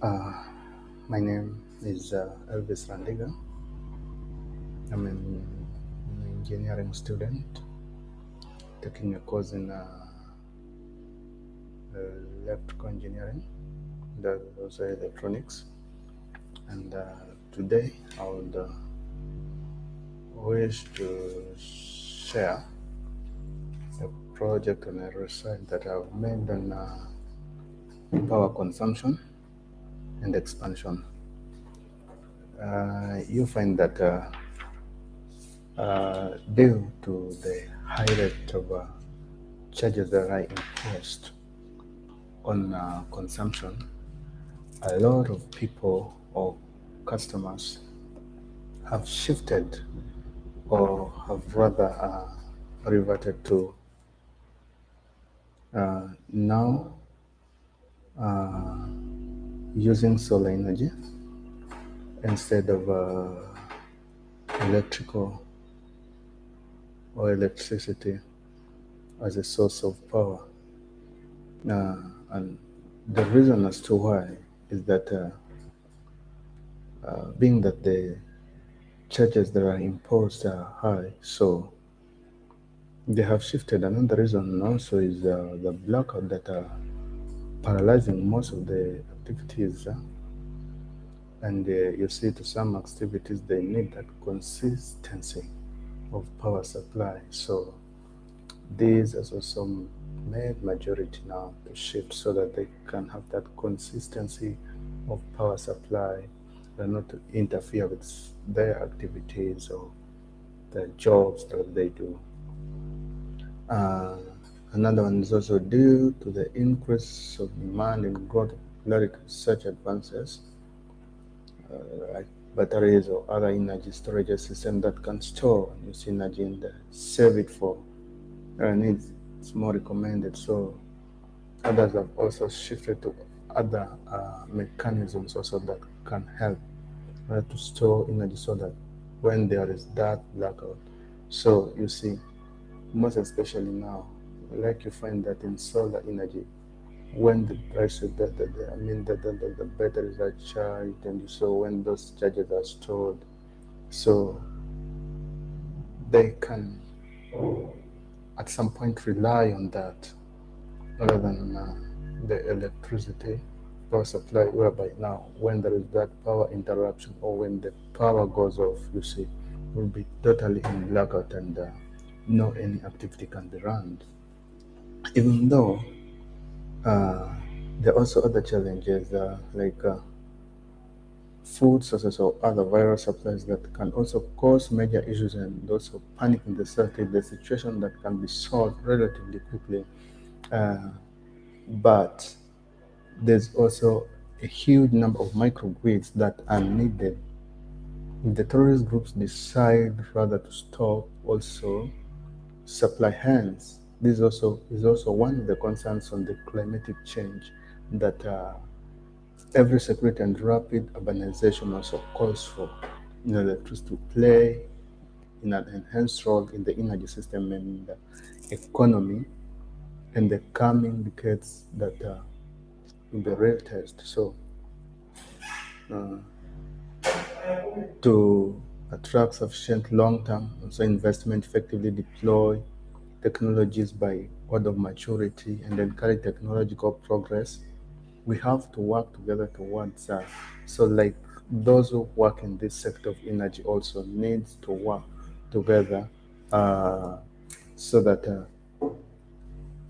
Uh, my name is Elvis Randiga. I'm an engineering student taking a course in electrical engineering, that also electronics. And today I would wish to share a project and a research that I've made on power consumption and expansion. You find that due to the high rate of charges that are imposed on consumption, a lot of people or customers have shifted or have rather reverted to now using solar energy instead of electrical or electricity as a source of power. And the reason as to why is that being that the charges that are imposed are high, so they have shifted. Another reason also is the blackout that are paralyzing most of the activities. And you see, to some activities, they need that consistency of power supply. So these has also made majority now to shift so that they can have that consistency of power supply and not to interfere with their activities or the jobs that they do. Uh, Another one is also due to the increase of demand and growth of like such advances, like batteries or other energy storage system that can store and use energy and save it for needs. It's more recommended. So others have also shifted to other mechanisms also that can help to store energy so that when there is that blackout. So you see, most especially now, like you find that in solar energy, when the price of I mean the batteries are charged, and so when those charges are stored, so they can at some point rely on that rather than the electricity power supply, whereby now when there is that power interruption or when the power goes off, you see, will be totally in blackout and no any activity can be run. Even though uh, there are also other challenges like food sources or other viral supplies that can also cause major issues and also panic in the circuit, the situation that can be solved relatively quickly. Uh, but there's also a huge number of microgrids that are needed. If the terrorist groups decide rather to stop also supply hands, this also is also one of the concerns on the climatic change that every security and rapid urbanization also calls for in electricity to play in an enhanced role in the energy system and the economy in the coming decades that will be real test. So to attract sufficient long-term also investment, effectively deploy technologies by order of maturity and encourage technological progress, we have to work together towards so like those who work in this sector of energy also needs to work together uh, so that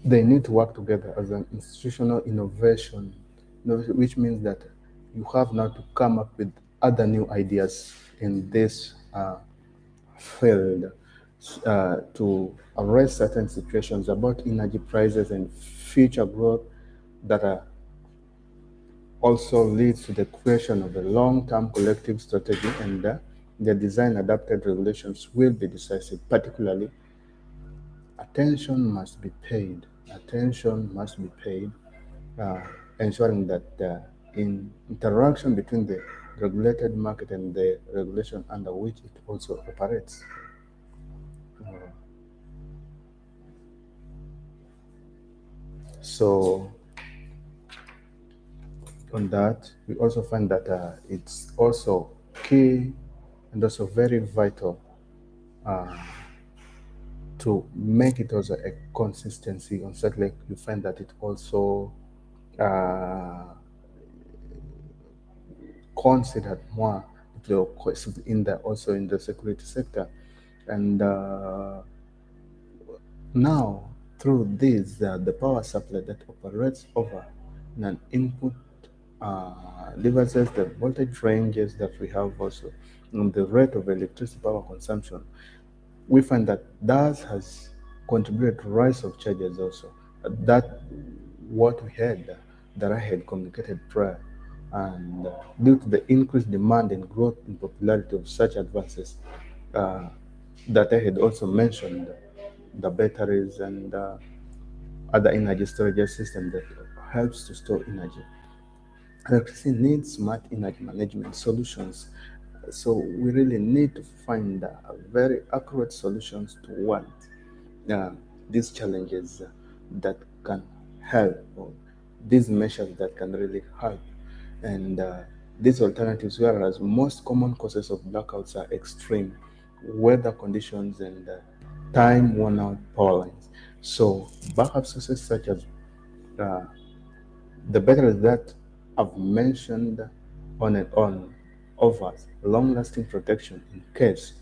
they need to work together as an institutional innovation, which means that you have now to come up with other new ideas in this field to address certain situations about energy prices and future growth that are also leads to the creation of a long-term collective strategy, and the design adapted regulations will be decisive. Particularly, attention must be paid, uh, ensuring that in interaction between the regulated market and the regulation under which it also operates. So on that, we also find that it's also key and also very vital to make it also a consistency on such, like you find that it also uh, considered more in the also in the security sector. And now through this, the power supply that operates over an input devices, the voltage ranges that we have also, and the rate of electricity power consumption, we find that that has contributed to rise of charges also. That what we had that I had communicated prior, and due to the increased demand and growth in popularity of such advances, uh, that I had also mentioned, the batteries and other energy storage system that helps to store energy. Electricity needs smart energy management solutions. So we really need to find very accurate solutions to what uh, these challenges that can help, or these measures that can really help. And these alternatives, whereas most common causes of blackouts are extreme weather conditions and time worn out power lines. So backup sources such as uh, the batteries that I've mentioned on and on offers long-lasting protection in case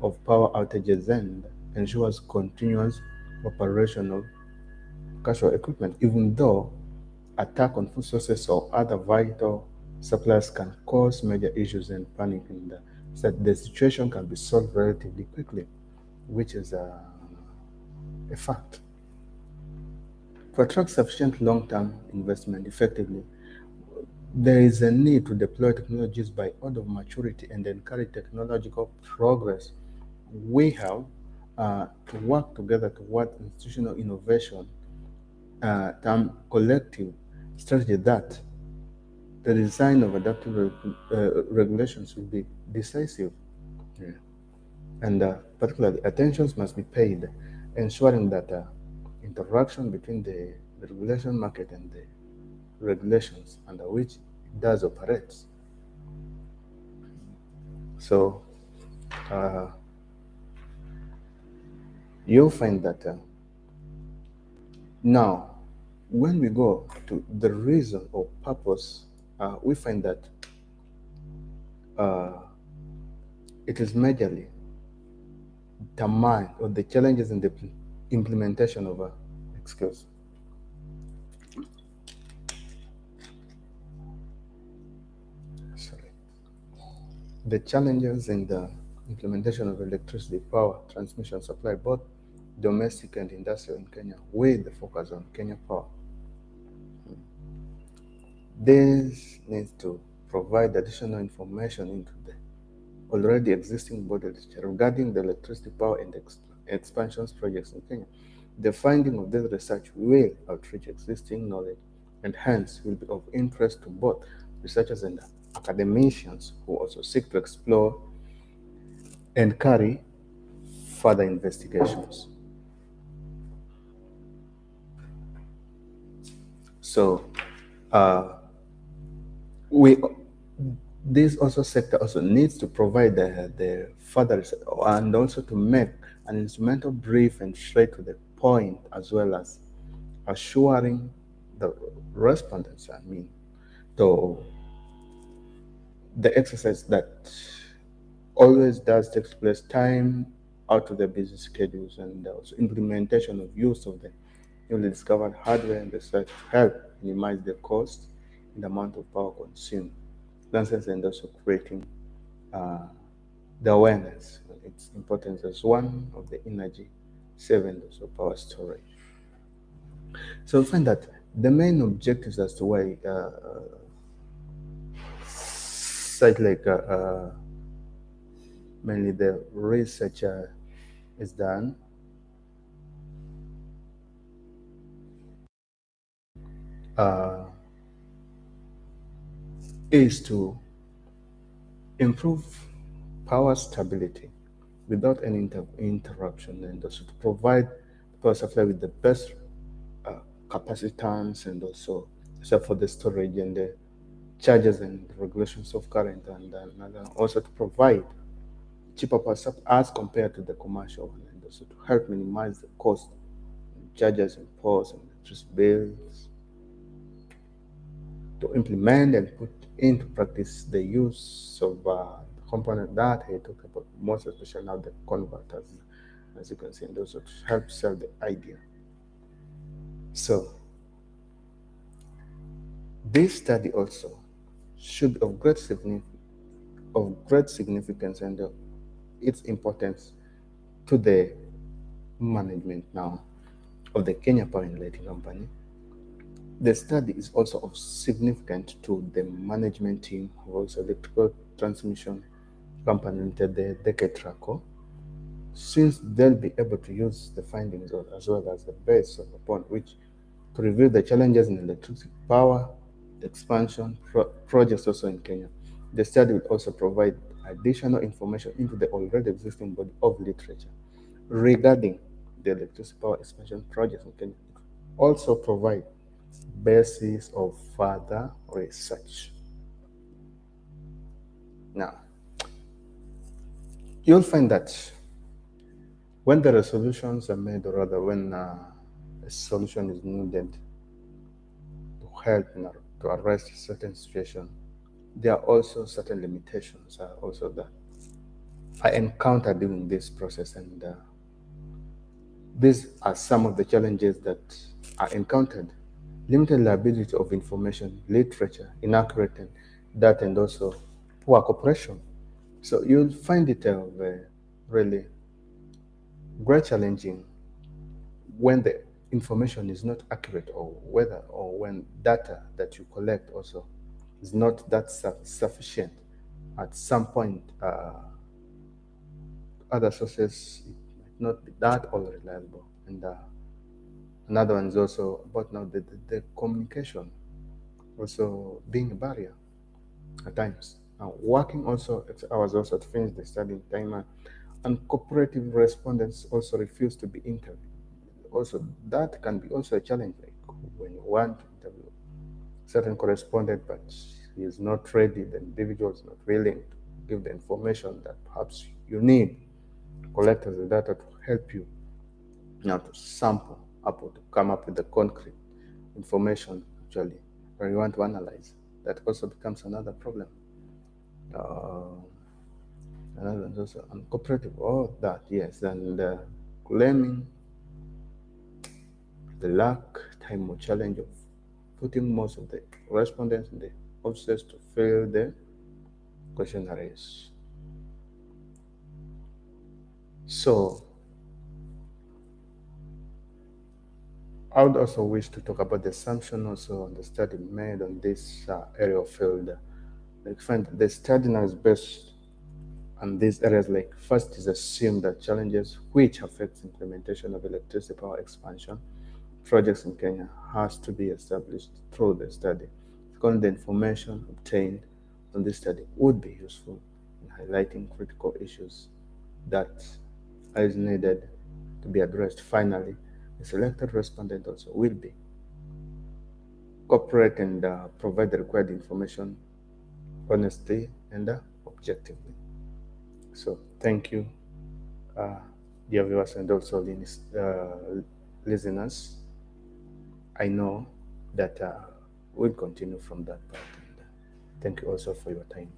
of power outages and ensures continuous operation of casual equipment, even though attack on food sources or other vital supplies can cause major issues and panic, and that the situation can be solved relatively quickly, which is a fact. To attract sufficient long-term investment effectively, there is a need to deploy technologies by order of maturity and encourage technological progress. We have to work together toward institutional innovation, collective strategy that the design of adaptive regulations will be decisive. Yeah. And particularly, attentions must be paid, ensuring that interaction between the regulation market and the regulations under which it does operate. So uh, you'll find that now, when we go to the reason or purpose, we find that uh, it is majorly the mind or the challenges in the implementation of excuse. Sorry. The challenges in the implementation of electricity power transmission supply, both domestic and industrial in Kenya, with the focus on Kenya Power. This needs to provide additional information into the already existing body literature regarding the electricity power and expansions projects in Kenya. The finding of this research will outreach existing knowledge and hence will be of interest to both researchers and academicians who also seek to explore and carry further investigations. So, uh, we this also sector also needs to provide the further research and also to make an instrumental brief and straight to the point, as well as assuring the respondents, I mean, to the exercise that always does takes place time out of their busy schedules, and also implementation of use of the newly discovered hardware and research to help minimize the cost and amount of power consumed, and also creating uh, the awareness of its importance as one of the energy saving also power storage. So we find that the main objectives as to why such like mainly the research is done uh, is to improve power stability without any interruption, and also to provide power supply with the best uh, capacitance, and also except for the storage and the charges and regulations of current, and another also to provide cheaper power as compared to the commercial one, and also to help minimize the cost, charges imposed on electricity bills, to implement and put into practice the use of the component that I talked about, most especially now the converters, as you can see, and also to help sell the idea. So this study also should be of great significance and its importance to the management now of the Kenya Power and Lighting Company. The study is also of significance to the management team of also electrical transmission company limited, the Ketraco, since they'll be able to use the findings as well as the base upon which to review the challenges in electricity power expansion projects also in Kenya. The study will also provide additional information into the already existing body of literature regarding the electricity power expansion projects in Kenya. Also provide basis of further research. Now, you'll find that when the resolutions are made, or rather when a solution is needed to help to arrest a certain situation, there are also certain limitations also that I encountered during this process, and these are some of the challenges that are encountered. Limited liability of information, literature, inaccurate data, and also poor cooperation. So you'll find it really great challenging when the information is not accurate, or whether or when data that you collect also is not that sufficient. At some point, other sources might not be that all reliable. And another one is also about now the communication also being a barrier at times. Now, working also hours also to finish the study in time, and cooperative respondents also refuse to be interviewed. Also, that can be also a challenge, like when you want to interview certain correspondent, but he is not ready, the individual is not willing to give the information that perhaps you need to collect as the data to help you now to sample up or to come up with the concrete information actually where you want to analyze. That also becomes another problem. Uh, Another one is also uncooperative. All that, yes, and claiming the lack time or challenge of putting most of the respondents in the offices to fill the questionnaires. So I would also wish to talk about the assumption also on the study made on this area of field. Like find the study now is based on these areas. Like first is assume that challenges which affects implementation of electricity power expansion projects in Kenya has to be established through the study. Second, the information obtained from this study would be useful in highlighting critical issues that is needed to be addressed. Finally, the selected respondent also will be cooperate and provide the required information honestly and objectively. So thank you, uh, dear viewers and also listeners. I know that we'll continue from that part. And thank you also for your time.